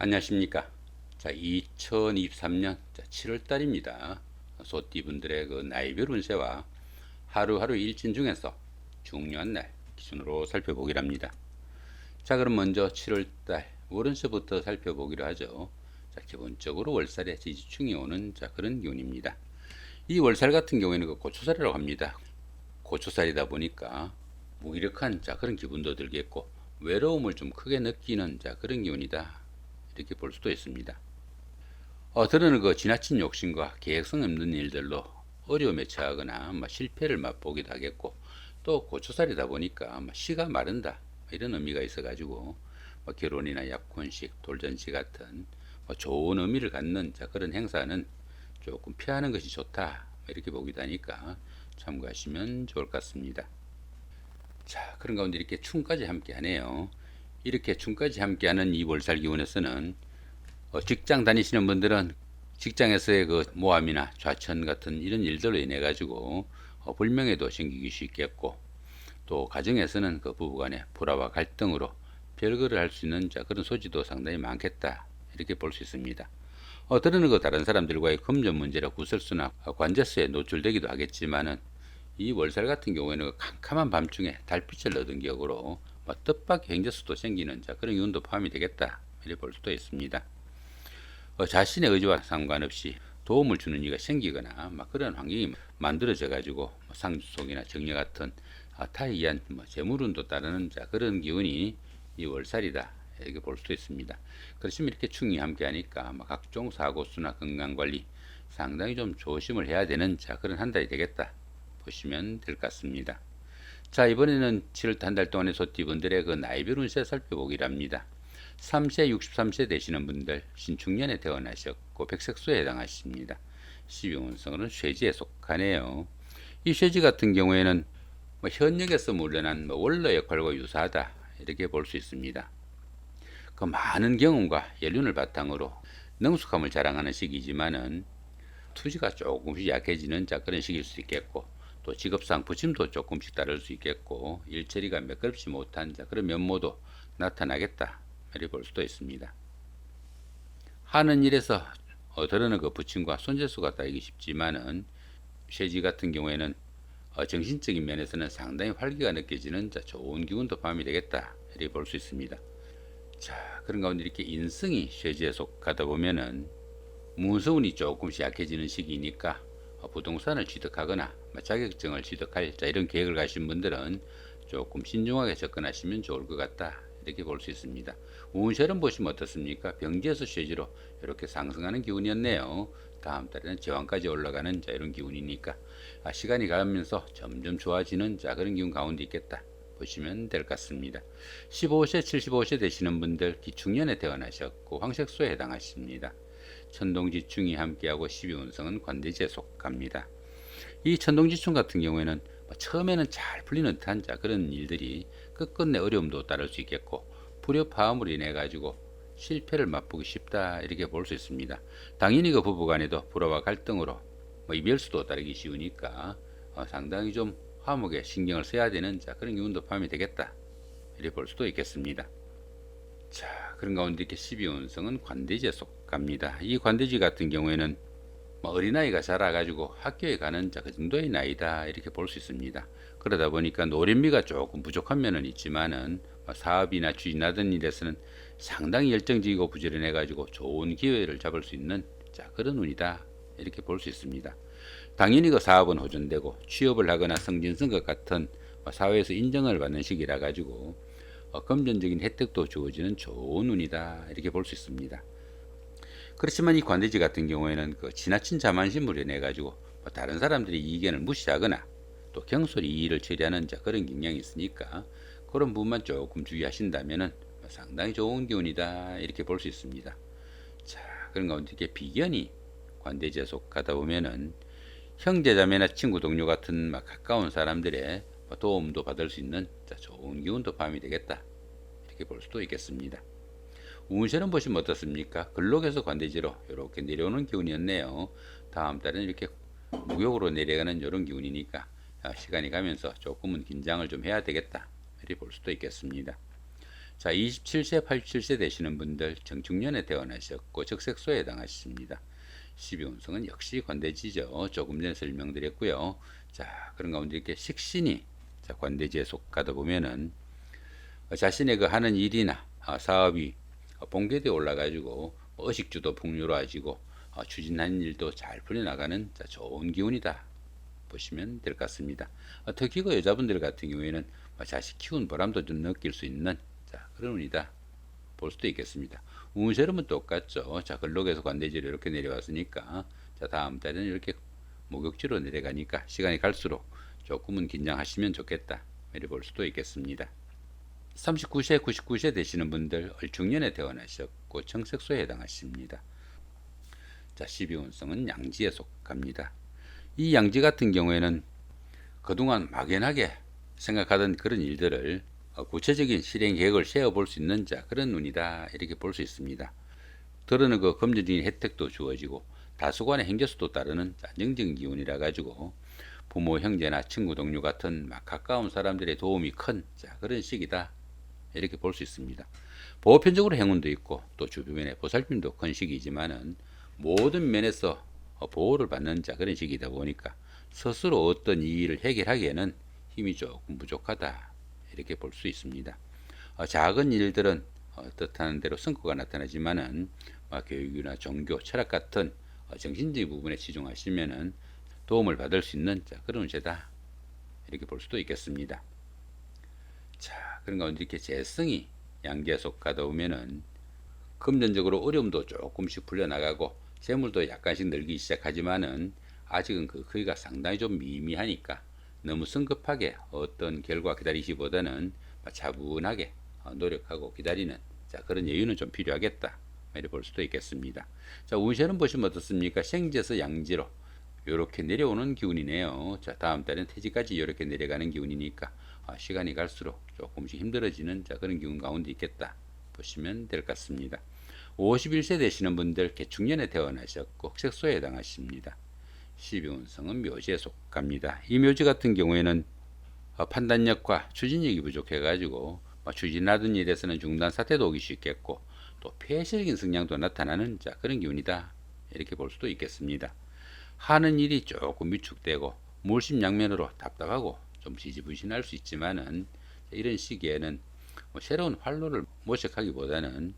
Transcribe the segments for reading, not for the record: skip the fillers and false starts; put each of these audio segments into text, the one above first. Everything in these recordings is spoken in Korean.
안녕하십니까. 자, 2023년 7월 달입니다. 소띠분들의 그 나이별 운세와 하루하루 일진 중에서 중요한 날 기준으로 살펴보기로 합니다. 자, 그럼 먼저 7월 달 월운세부터 살펴보기로 하죠. 자, 기본적으로 월살에 지지충이 오는 그런 기운입니다. 이 월살 같은 경우에는 그 고초살이라고 합니다. 고초살이다 보니까 무기력한 그런 기분도 들겠고 외로움을 좀 크게 느끼는 그런 기운이다. 이렇게 볼 수도 있습니다. 드러는 그 지나친 욕심과 계획성 없는 일들로 어려움에 처하거나 실패를 맛보기도 하겠고, 또 고초살이다 보니까 시가 마른다 이런 의미가 있어가지고 결혼이나 약혼식, 돌잔치 같은 좋은 의미를 갖는 그런 행사는 조금 피하는 것이 좋다 이렇게 보기도 하니까 참고하시면 좋을 것 같습니다. 자, 그런 가운데 이렇게 충까지 함께 하네요. 이렇게 충까지 함께하는 이 월살 기운에서는 직장 다니시는 분들은 직장에서의 그 모함이나 좌천 같은 이런 일들로 인해 가지고 불명예도 생기기 쉽겠고, 또 가정에서는 그 부부간의 불화와 갈등으로 별거를 할 수 있는 그런 소지도 상당히 많겠다 이렇게 볼 수 있습니다. 들어는 그 다른 사람들과의 금전 문제라 구설수나 관제수에 노출되기도 하겠지만은, 이 월살 같은 경우에는 그 캄캄한 밤중에 달빛을 얻은 격으로 뜻밖의 행제수도 생기는 그런 기운도 포함이 되겠다 이렇게 볼 수도 있습니다. 자신의 의지와 상관없이 도움을 주는 이가 생기거나 그런 환경이 만들어져 가지고 상속이나 정려 같은 타에 의한 재물운도 따르는 그런 기운이 이 월살이다 이렇게 볼 수도 있습니다. 그렇지만 이렇게 충이 함께 하니까 각종 사고수나 건강관리 상당히 좀 조심을 해야 되는 그런 한 달이 되겠다 보시면 될 것 같습니다. 자, 이번에는 7월 한 달 동안의 소띠분들의 그 나이별 운세 살펴보기로 합니다. 3세, 63세 되시는 분들, 신축년에 태어나셨고 백색소에 해당하십니다. 12운성으로는 쇠지에 속하네요. 이 쇠지 같은 경우에는 현역에서 물러난 원로 역할과 유사하다 이렇게 볼 수 있습니다. 그 많은 경험과 연륜을 바탕으로 능숙함을 자랑하는 시기지만은 투지가 조금씩 약해지는 그런 시기일 수 있겠고, 또 직업상 부침도 조금씩 따를 수 있겠고, 일처리가 매끄럽지 못한 그런 면모도 나타나겠다 이렇게 볼 수도 있습니다. 하는 일에서 드러는 그 부침과 손재수가 따이기 쉽지만은, 쇠지 같은 경우에는 정신적인 면에서는 상당히 활기가 느껴지는 좋은 기운도 포함이 되겠다 이렇게 볼 수 있습니다. 자, 그런 가운데 이렇게 인성이 쇠지에 속하다 보면은 무서운이 조금씩 약해지는 시기니까 부동산을 취득하거나 자격증을 취득할 이런 계획을 가신 분들은 조금 신중하게 접근하시면 좋을 것 같다 이렇게 볼 수 있습니다. 운세를 보시면 어떻습니까? 병지에서 쇠지로 이렇게 상승하는 기운이었네요. 다음 달에는 제왕까지 올라가는 이런 기운이니까 시간이 가면서 점점 좋아지는 그런 기운 가운데 있겠다 보시면 될 것 같습니다. 15세, 75세 되시는 분들 기축년에 태어나셨고 황색소에 해당하십니다. 천동지충이 함께하고 12운성은 관대지에 속합니다. 이 천동지충 같은 경우에는 처음에는 잘 풀리는 듯한 그런 일들이 끝끝내 어려움도 따를 수 있겠고, 불협화음으로 인해 가지고 실패를 맛보기 쉽다 이렇게 볼 수 있습니다. 당연히 그 부부간에도 불화와 갈등으로 이별수도 따르기 쉬우니까 상당히 좀 화목에 신경을 써야 되는 그런 기운도 포함이 되겠다 이렇게 볼 수도 있겠습니다. 자, 그런 가운데 이렇게 12운성은 관대지에 속합니다. 이 관대지 같은 경우에는 어린아이가 자라가지고 학교에 가는 그 정도의 나이다 이렇게 볼 수 있습니다. 그러다 보니까 노련미가 조금 부족한 면은 있지만은 사업이나 추진하던 일에서는 상당히 열정적이고 부지런해 가지고 좋은 기회를 잡을 수 있는 그런 운이다 이렇게 볼 수 있습니다. 당연히 그 사업은 호전되고 취업을 하거나 승진승급 같은 사회에서 인정을 받는 시기라 가지고 금전적인 혜택도 주어지는 좋은 운이다 이렇게 볼 수 있습니다. 그렇지만 이 관대지 같은 경우에는 그 지나친 자만심으로 인해 가지고 다른 사람들의 이견을 무시하거나 또 경솔히 이 일을 처리하는 그런 경향이 있으니까 그런 부분만 조금 주의하신다면은 상당히 좋은 기운이다 이렇게 볼 수 있습니다. 자, 그런 가운데 이렇게 비견이 관대지에 속하다 보면은 형제자매나 친구 동료 같은 가까운 사람들의 도움도 받을 수 있는 좋은 기운도 포함이 되겠다 이렇게 볼 수도 있겠습니다. 운세는 보시면 어떻습니까? 근록에서 관대지로 이렇게 내려오는 기운이었네요. 다음 달에는 이렇게 무역으로 내려가는 이런 기운이니까 시간이 가면서 조금은 긴장을 좀 해야 되겠다 이렇게 볼 수도 있겠습니다. 자, 27세, 87세 되시는 분들 정축년에 태어나셨고 적색소에 해당하십니다. 12운성은 역시 관대지죠. 조금 전에 설명드렸고요. 자, 그런 가운데 이렇게 식신이 자, 관대지에 속하다 보면은 자신의 그 하는 일이나 사업이 본궤도에 올라가지고 의식주도 풍요로워지고 추진하는 일도 잘 풀려나가는 자, 좋은 기운이다 보시면 될 것 같습니다. 특히 그 여자분들 같은 경우에는 자식 키운 보람도 좀 느낄 수 있는 자, 그런 운이다 볼 수도 있겠습니다. 운세름은 똑같죠. 자, 근록에서 관대지로 이렇게 내려왔으니까 자, 다음 달에는 이렇게 목욕지로 내려가니까 시간이 갈수록 조금은 긴장하시면 좋겠다 이렇게 볼 수도 있겠습니다. 39세, 99세 되시는 분들 을축년에 태어나셨고 청색소에 해당하십니다. 자, 12운성은 양지에 속합니다. 이 양지 같은 경우에는 그동안 막연하게 생각하던 그런 일들을 구체적인 실행 계획을 세워볼 수 있는 자, 그런 운이다 이렇게 볼 수 있습니다. 들어는 그 금전적인 혜택도 주어지고 다수간의 행재수도 따르는 안정적인 기운이라 가지고 부모, 형제나 친구, 동료 같은 막 가까운 사람들의 도움이 큰 자, 그런 시기다 이렇게 볼 수 있습니다. 보편적으로 행운도 있고 또 주변의 보살핌도 큰 시기지만은 모든 면에서 보호를 받는 자, 그런 시기이다 보니까 스스로 어떤 이 일을 해결하기에는 힘이 조금 부족하다 이렇게 볼 수 있습니다. 작은 일들은 뜻하는 대로 성과가 나타나지만은 교육이나 종교, 철학 같은 정신적인 부분에 치중하시면은 도움을 받을 수 있는 자, 그런 운세다 이렇게 볼 수도 있겠습니다. 자, 그런 가운데 이렇게 재성이 양지에 속하다 보면은 금전적으로 어려움도 조금씩 풀려나가고 재물도 약간씩 늘기 시작하지만은 아직은 그 크기가 상당히 좀 미미하니까 너무 성급하게 어떤 결과 기다리시보다는 차분하게 노력하고 기다리는 자, 그런 여유는 좀 필요하겠다 이렇게 볼 수도 있겠습니다. 자, 운세는 보시면 어떻습니까? 생지에서 양지로 이렇게 내려오는 기운이네요. 자, 다음 달엔 태지까지 이렇게 내려가는 기운이니까 시간이 갈수록 조금씩 힘들어지는 자, 그런 기운 가운데 있겠다 보시면 될 것 같습니다. 51세 되시는 분들 개축년에 태어나셨고 흑색소에 해당하십니다. 12운성은 묘지에 속합니다. 이 묘지 같은 경우에는 판단력과 추진력이 부족해 가지고 추진하던 일에서는 중단 사태도 오기 쉽겠고 또 폐쇄적인 성향도 나타나는 자, 그런 기운이다 이렇게 볼 수도 있겠습니다. 하는 일이 조금 위축되고 물심양면으로 답답하고 좀 지지부진할 수 있지만은 이런 시기에는 새로운 활로를 모색하기보다는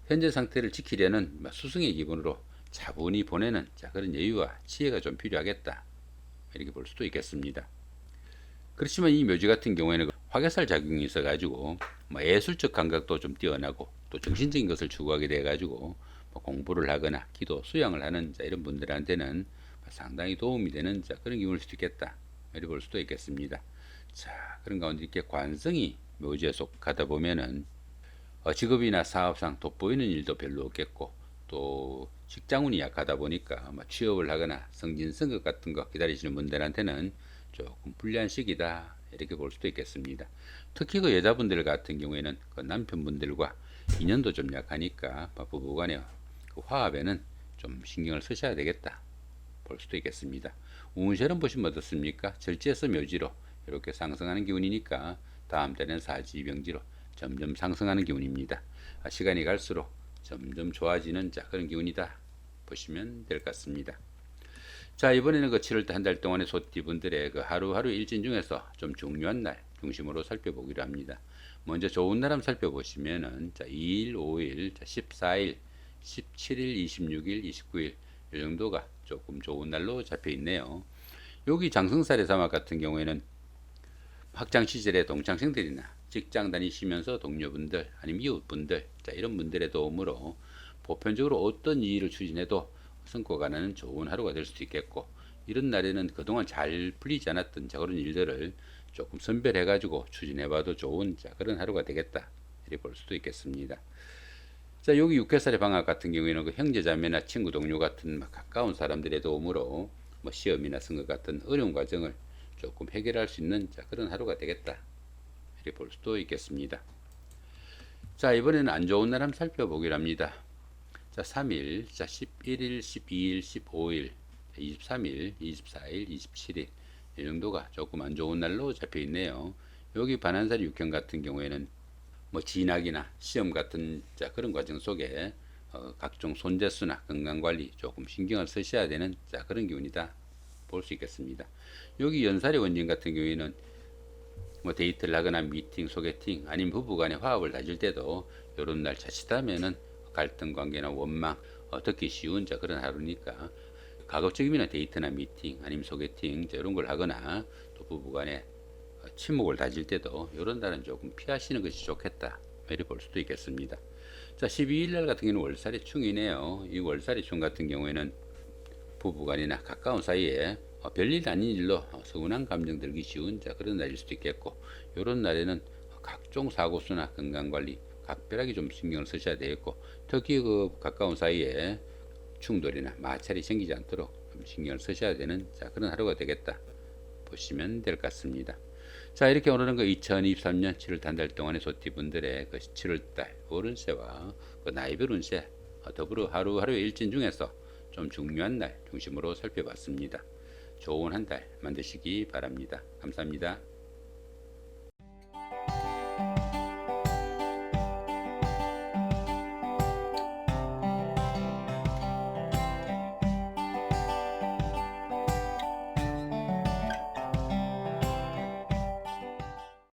현재 상태를 지키려는 수승의 기분으로 차분히 보내는 자, 그런 여유와 지혜가 좀 필요하겠다 이렇게 볼 수도 있겠습니다. 그렇지만 이 묘지 같은 경우에는 화개살 작용이 있어 가지고 예술적 감각도 좀 뛰어나고 또 정신적인 것을 추구하게 돼 가지고 공부를 하거나 기도 수양을 하는 자, 이런 분들한테는 상당히 도움이 되는 자, 그런 기운일 수도 있겠다 이렇게 볼 수도 있겠습니다. 자, 그런 가운데 이렇게 관성이 묘지에 속하다 보면은 직업이나 사업상 돋보이는 일도 별로 없겠고 또 직장운이 약하다 보니까 취업을 하거나 승진 승급 같은 거 기다리시는 분들한테는 조금 불리한 시기다 이렇게 볼 수도 있겠습니다. 특히 그 여자분들 같은 경우에는 그 남편분들과 인연도 좀 약하니까 부부간의 그 화합에는 좀 신경을 쓰셔야 되겠다 볼 수도 있겠습니다. 운세는 보시면 어떻습니까? 절지에서 묘지로 이렇게 상승하는 기운이니까 다음 달에는 사지병지로 점점 상승하는 기운입니다. 시간이 갈수록 점점 좋아지는 자, 그런 기운이다 보시면 될 것 같습니다. 자, 이번에는 그 7월달 한 달 동안의 소띠분들의 그 하루하루 일진 중에서 좀 중요한 날 중심으로 살펴보기로 합니다. 먼저 좋은 날 한번 살펴보시면은 자, 2일, 5일, 자, 14일, 17일, 26일, 29일 이 정도가 조금 좋은 날로 잡혀 있네요. 여기 장성살의 사막 같은 경우에는 학창 시절의 동창생들이나 직장 다니시면서 동료분들 아니면 이웃분들 자, 이런 분들의 도움으로 보편적으로 어떤 일을 추진해도 성과가 나는 좋은 하루가 될 수도 있겠고 이런 날에는 그동안 잘 풀리지 않았던 자, 그런 일들을 조금 선별해 가지고 추진해 봐도 좋은 자, 그런 하루가 되겠다 이렇게 볼 수도 있겠습니다. 자, 여기 6개살의 방학 같은 경우에는 그 형제자매나 친구 동료 같은 가까운 사람들의 도움으로 시험이나 선거 같은 어려운 과정을 조금 해결할 수 있는 자, 그런 하루가 되겠다 이렇게 볼 수도 있겠습니다. 자, 이번에는 안 좋은 날 한번 살펴보기로 합니다. 자, 3일, 자, 11일, 12일, 15일, 23일, 24일, 27일 이 정도가 조금 안 좋은 날로 잡혀 있네요. 여기 반환살이 육형 같은 경우에는 뭐 진학이나 시험 같은 자 그런 과정 속에 각종 손재수나 건강관리 조금 신경을 쓰셔야 되는 자 그런 기운이다 볼 수 있겠습니다. 여기 연살의 원진 같은 경우에는 뭐 데이트를 하거나 미팅, 소개팅 아니면 부부간의 화합을 다질 때도 이런 날 자칫하면은 갈등 관계나 원망 듣기 쉬운 자 그런 하루니까 가급적이면 데이트나 미팅 아니면 소개팅 이런 걸 하거나 또 부부간에 친목을 다질 때도 이런 날은 조금 피하시는 것이 좋겠다 이렇게 볼 수도 있겠습니다. 자 12일 날 같은 경우는 월살의 충이네요. 이 월살의 충 같은 경우에는 부부간이나 가까운 사이에 별일 아닌 일로 서운한 감정 들기 쉬운 자 그런 날일 수도 있겠고 이런 날에는 각종 사고수나 건강관리 각별하게 좀 신경을 쓰셔야 되겠고 특히 그 가까운 사이에 충돌이나 마찰이 생기지 않도록 좀 신경을 쓰셔야 되는 자 그런 하루가 되겠다 보시면 될 것 같습니다. 자 이렇게 오늘은 그 2023년 7월 한 달 동안의 소띠분들의 그 7월달 오른세와 그 나이별 운세 더불어 하루하루의 일진 중에서 좀 중요한 날 중심으로 살펴봤습니다. 좋은 한 달 만드시기 바랍니다. 감사합니다.